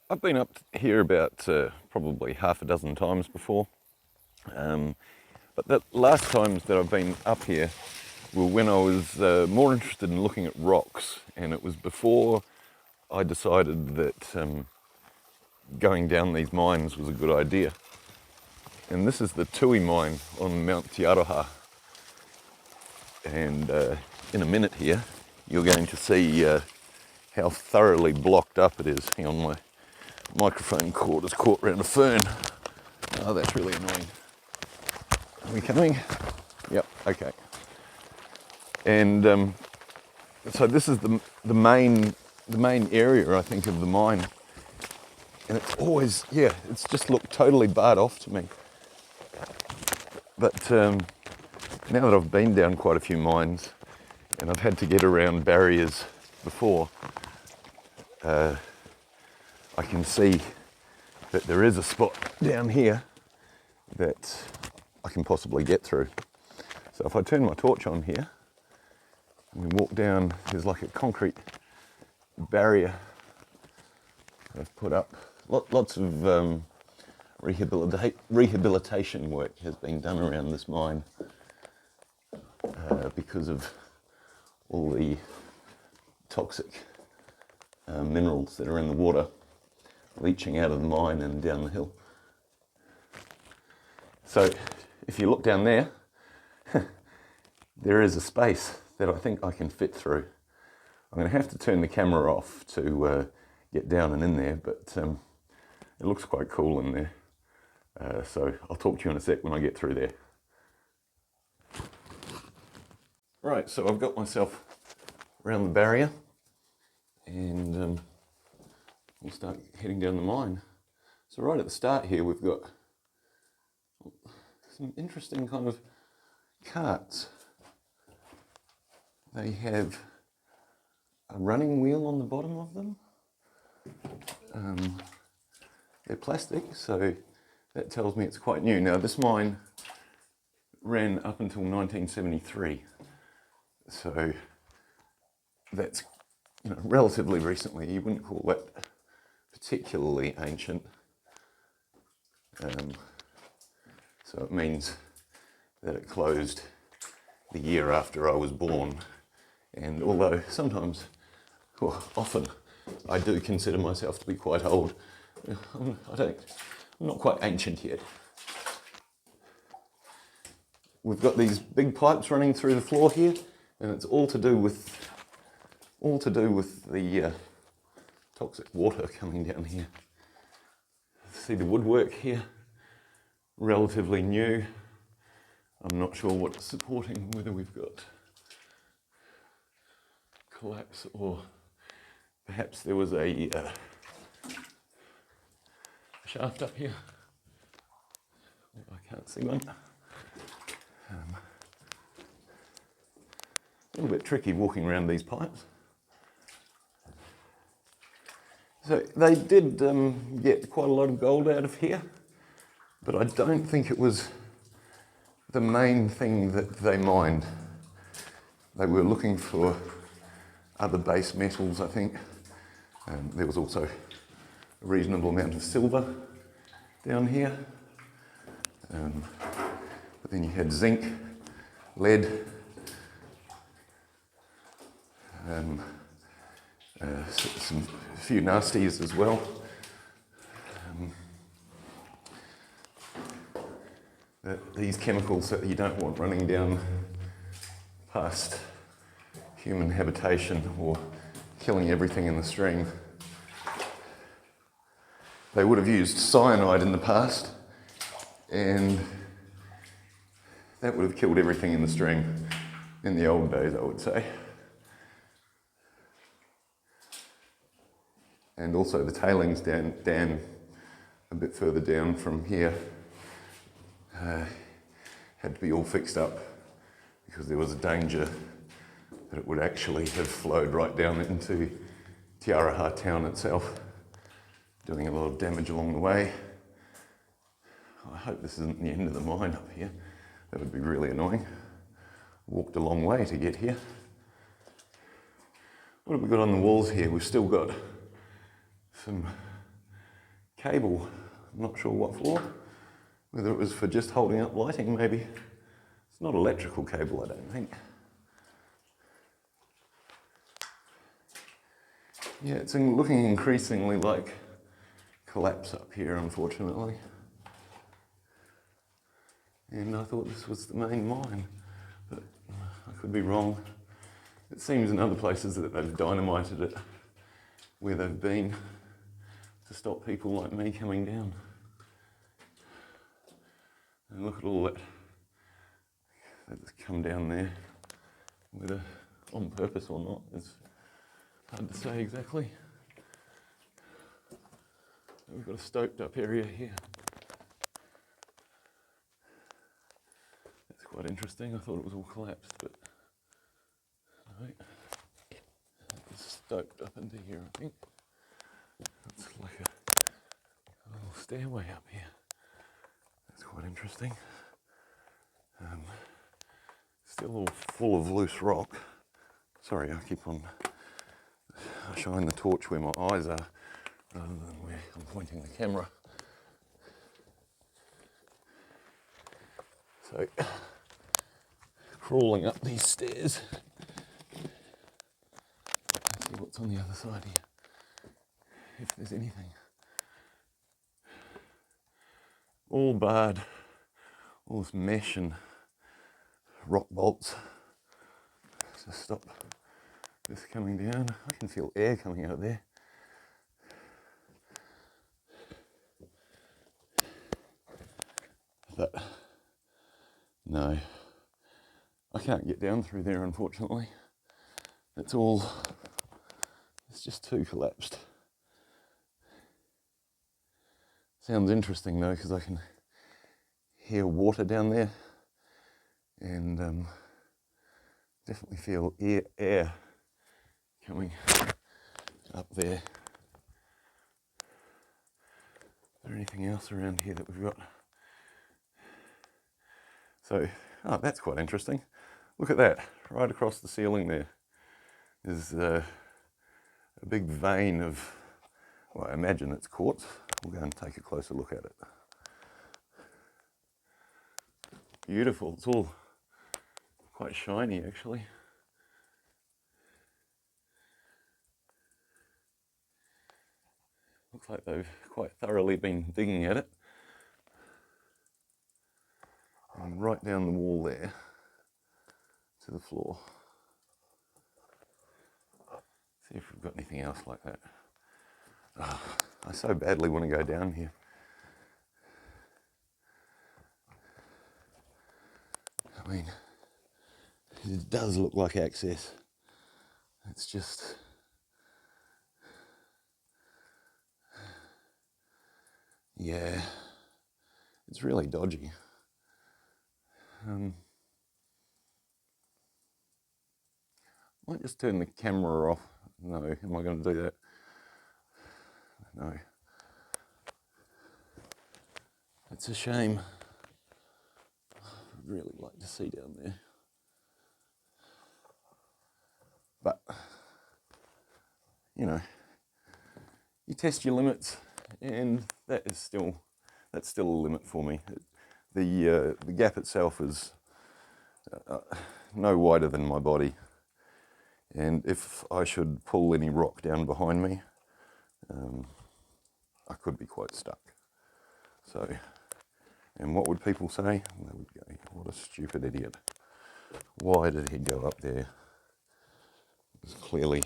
I've been up here about probably half a dozen times before, but the last times that I've been up here were when I was more interested in looking at rocks, and it was before I decided that going down these mines was a good idea. And this is the Tui mine on Mount Te Aroha, and in a minute here you're going to see how thoroughly blocked up it is. Hang on, my microphone cord is caught around a fern. Oh, that's really annoying. Are we coming? Yep, okay. And so this is the main area, I think, of the mine. And it's always, yeah, it's just looked totally barred off to me. But now that I've been down quite a few mines and I've had to get around barriers before, I can see that there is a spot down here that I can possibly get through. So if I turn my torch on here and we walk down, there's like a concrete barrier I've put up. Lots of rehabilitation work has been done around this mine because of all the toxic minerals that are in the water leaching out of the mine and down the hill. So if you look down there, there is a space that I think I can fit through. I'm going to have to turn the camera off to get down and in there, but it looks quite cool in there. So I'll talk to you in a sec when I get through there. Right, so I've got myself around the barrier and we'll start heading down the mine. So right at the start here we've got some interesting kind of carts. They have a running wheel on the bottom of them. They're plastic, so that tells me it's quite new. Now this mine ran up until 1973, so that's, you know, relatively recently. You wouldn't call that particularly ancient. So it means that it closed the year after I was born. And although sometimes, well, often, I do consider myself to be quite old, I'm not quite ancient yet. We've got these big pipes running through the floor here, and it's all to do with the toxic water coming down here. See the woodwork here, relatively new. I'm not sure what it's supporting, whether we've got collapse or perhaps there was a shaft up here. I can't see one. A little bit tricky walking around these pipes. So they did get quite a lot of gold out of here, but I don't think it was the main thing that they mined. They were looking for other base metals, I think. There was also a reasonable amount of silver down here. But then you had zinc, lead, a few nasties as well. These chemicals that you don't want running down past human habitation or killing everything in the stream. They would have used cyanide in the past, and that would have killed everything in the stream in the old days, I would say. And also the tailings dam a bit further down from here had to be all fixed up because there was a danger that it would actually have flowed right down into Te Aroha town itself, doing a lot of damage along the way. I hope this isn't the end of the mine up here. That would be really annoying. Walked a long way to get here. What have we got on the walls here? We've still got some cable. I'm not sure what for. Whether it was for just holding up lighting, maybe. It's not electrical cable, I don't think. Yeah, it's looking increasingly like collapse up here, unfortunately. And I thought this was the main mine, but I could be wrong. It seems in other places that they've dynamited it where they've been to stop people like me coming down. And look at all that that's come down there, whether on purpose or not, it's hard to say exactly. We've got a stoped up area here. That's quite interesting. I thought it was all collapsed, but no. It's stoped up into here, I think. It's like a little stairway up here. That's quite interesting. Still all full of loose rock. Sorry, I keep on shine the torch where my eyes are rather than where I'm pointing the camera. So, crawling up these stairs. Let's see what's on the other side here, if there's anything. All barred, all this mesh and rock bolts to stop this coming down. I can feel air coming out there. But no, I can't get down through there, unfortunately. It's just too collapsed. Sounds interesting though, because I can hear water down there and definitely feel air coming up there. Is there anything else around here that we've got? So, that's quite interesting. Look at that, right across the ceiling there is a big vein of, well, I imagine it's quartz. We'll go and take a closer look at it. Beautiful, it's all quite shiny actually. Looks like they've quite thoroughly been digging at it. And right down the wall there to the floor. See if we've got anything else like that. Oh, I so badly want to go down here. I mean, it does look like access. It's just... yeah, it's really dodgy. Might just turn the camera off. No, am I going to do that? No. It's a shame. I'd really like to see down there. But, you know, you test your limits, and that's still a limit for me. The gap itself is no wider than my body, and if I should pull any rock down behind me, I could be quite stuck. So, and what would people say? They would go, what a stupid idiot. Why did he go up there? It was clearly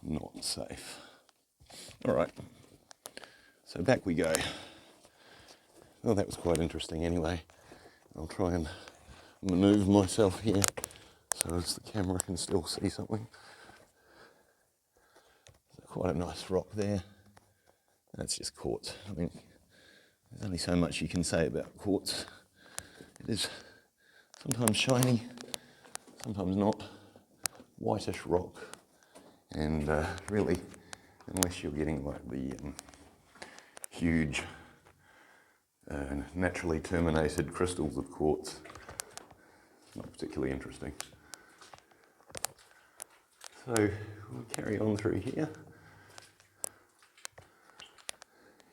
not safe. All right, so back we go. Well, that was quite interesting anyway. I'll try and manoeuvre myself here so as the camera can still see something. So quite a nice rock there. That's just quartz. I mean, there's only so much you can say about quartz. It is sometimes shiny, sometimes not. Whitish rock, and really, unless you're getting like the huge naturally terminated crystals of quartz, it's not particularly interesting. So we'll carry on through here.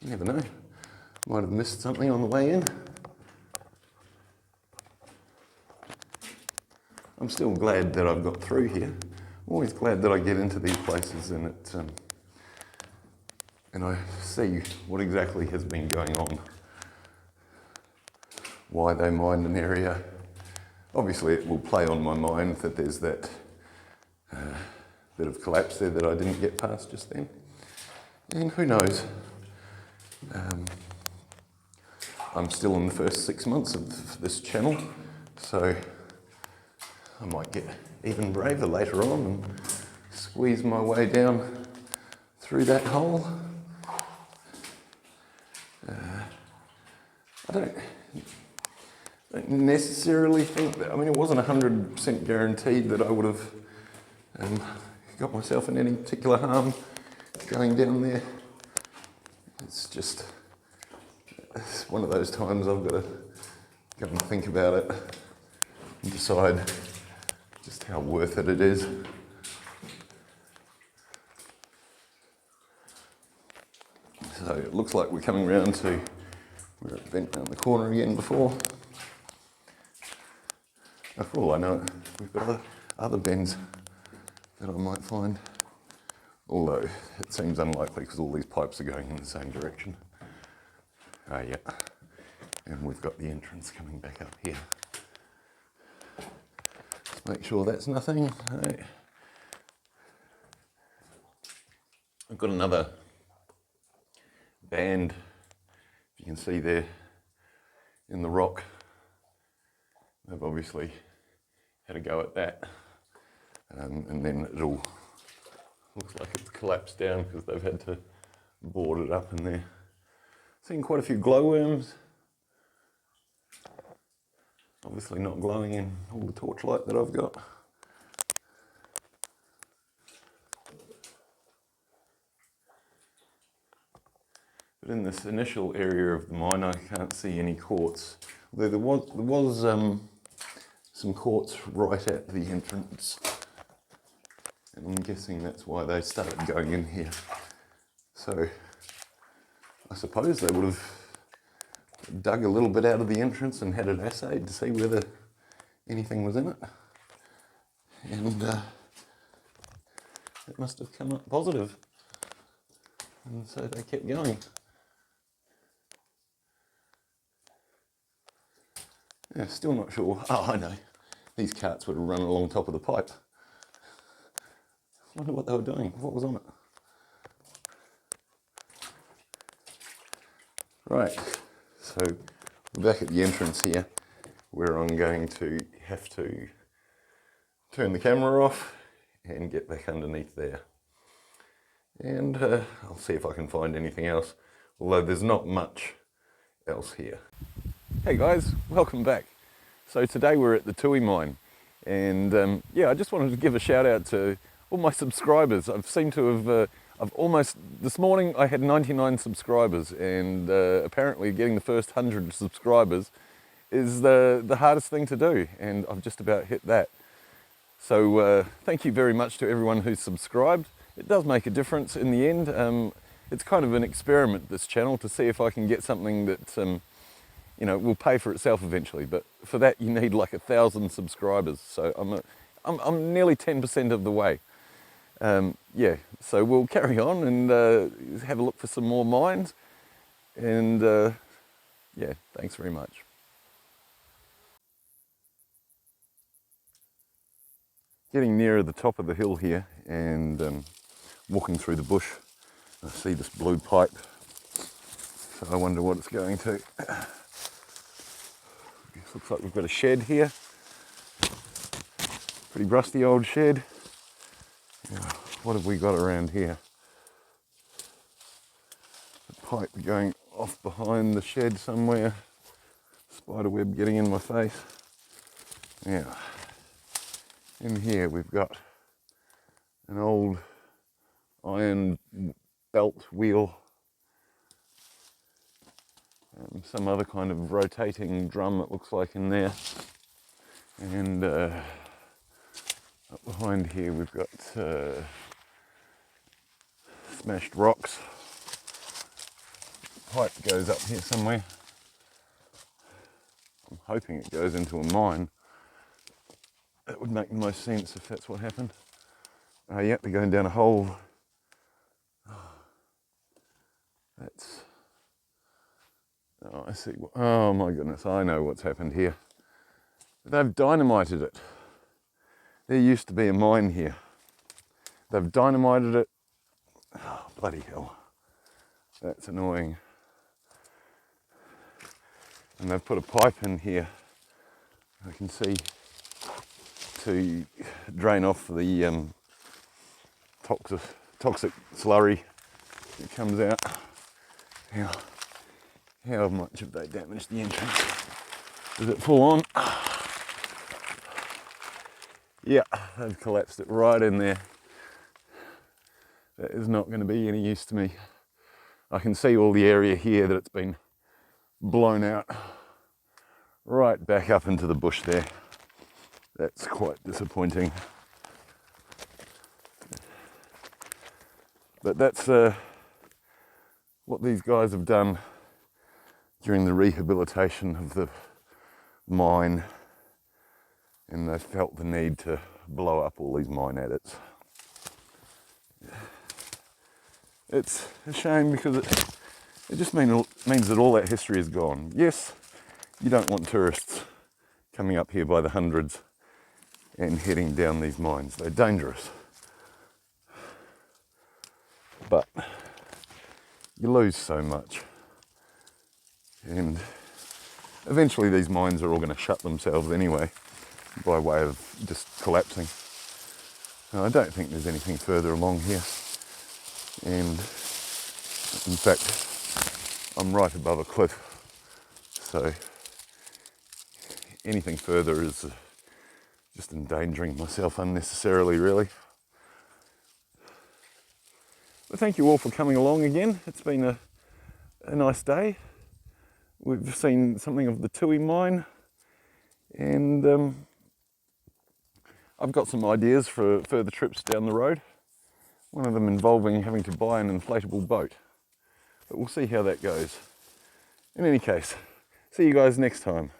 You never know. Might have missed something on the way in. I'm still glad that I've got through here. I'm always glad that I get into these places and I see what exactly has been going on, why they mined an area. Obviously it will play on my mind that there's that bit of collapse there that I didn't get past just then. And who knows, I'm still in the first 6 months of this channel, so I might get even braver later on and squeeze my way down through that hole. I don't necessarily think that, I mean, it wasn't 100% guaranteed that I would have got myself in any particular harm going down there. It's just, it's one of those times I've got to go and think about it and decide just how worth it is. So it looks like we're coming round to where it bent down the corner again before. For all I know, we've got other bends that I might find, although it seems unlikely because all these pipes are going in the same direction. Ah, yeah, and we've got the entrance coming back up here. Let's make sure that's nothing. Right. I've got another band, if you can see there, in the rock. They've obviously had a go at that, and then it all looks like it's collapsed down because they've had to board it up in there. Seen quite a few glowworms, obviously not glowing in all the torchlight that I've got. But in this initial area of the mine, I can't see any quartz. Although there was some quartz right at the entrance, and I'm guessing that's why they started going in here. So I suppose they would have dug a little bit out of the entrance and had it assayed to see whether anything was in it, and it must have come up positive, and so they kept going. Yeah, still not sure. Oh, I know. These carts would have run along top of the pipe. I wonder what they were doing. What was on it? Right, so we're back at the entrance here, where I'm going to have to turn the camera off and get back underneath there. And I'll see if I can find anything else, although there's not much else here. Hey guys, welcome back. So today we're at the Tui mine, and yeah, I just wanted to give a shout out to all my subscribers. I've seemed to have, this morning I had 99 subscribers, and apparently getting the first 100 subscribers is the hardest thing to do, and I've just about hit that. So thank you very much to everyone who's subscribed. It does make a difference in the end. It's kind of an experiment, this channel, to see if I can get something that you know, will pay for itself eventually, but for that you need like 1,000 subscribers. So I'm nearly 10% of the way. Yeah, so we'll carry on and have a look for some more mines, and yeah, thanks very much. Getting nearer the top of the hill here, and walking through the bush, I see this blue pipe, so I wonder what it's going to. Looks like we've got a shed here, pretty rusty old shed. Yeah, what have we got around here? A pipe going off behind the shed somewhere, spider web getting in my face. Yeah, in here we've got an old iron belt wheel, some other kind of rotating drum it looks like in there, and up behind here we've got smashed rocks, pipe goes up here somewhere. I'm hoping it goes into a mine. That would make the most sense if that's what happened. Oh yeah, they're going down a hole. That's... Oh, I see. Oh my goodness, I know what's happened here. They've dynamited it. There used to be a mine here. They've dynamited it. Oh, bloody hell. That's annoying. And they've put a pipe in here, I can see, to drain off the toxic slurry that comes out. How much have they damaged the entrance? Is it full on? Yeah, they've collapsed it right in there. That is not going to be any use to me. I can see all the area here that it's been blown out right back up into the bush there. That's quite disappointing. But that's what these guys have done during the rehabilitation of the mine, and they felt the need to blow up all these mine adits. It's a shame because it just means that all that history is gone. Yes, you don't want tourists coming up here by the hundreds and heading down these mines. They're dangerous. But you lose so much. And eventually these mines are all going to shut themselves anyway by way of just collapsing. Now, I don't think there's anything further along here. And in fact, I'm right above a cliff. So anything further is just endangering myself unnecessarily, really. But thank you all for coming along again. It's been a nice day. We've seen something of the Tui mine, and I've got some ideas for further trips down the road. One of them involving having to buy an inflatable boat. But we'll see how that goes. In any case, see you guys next time.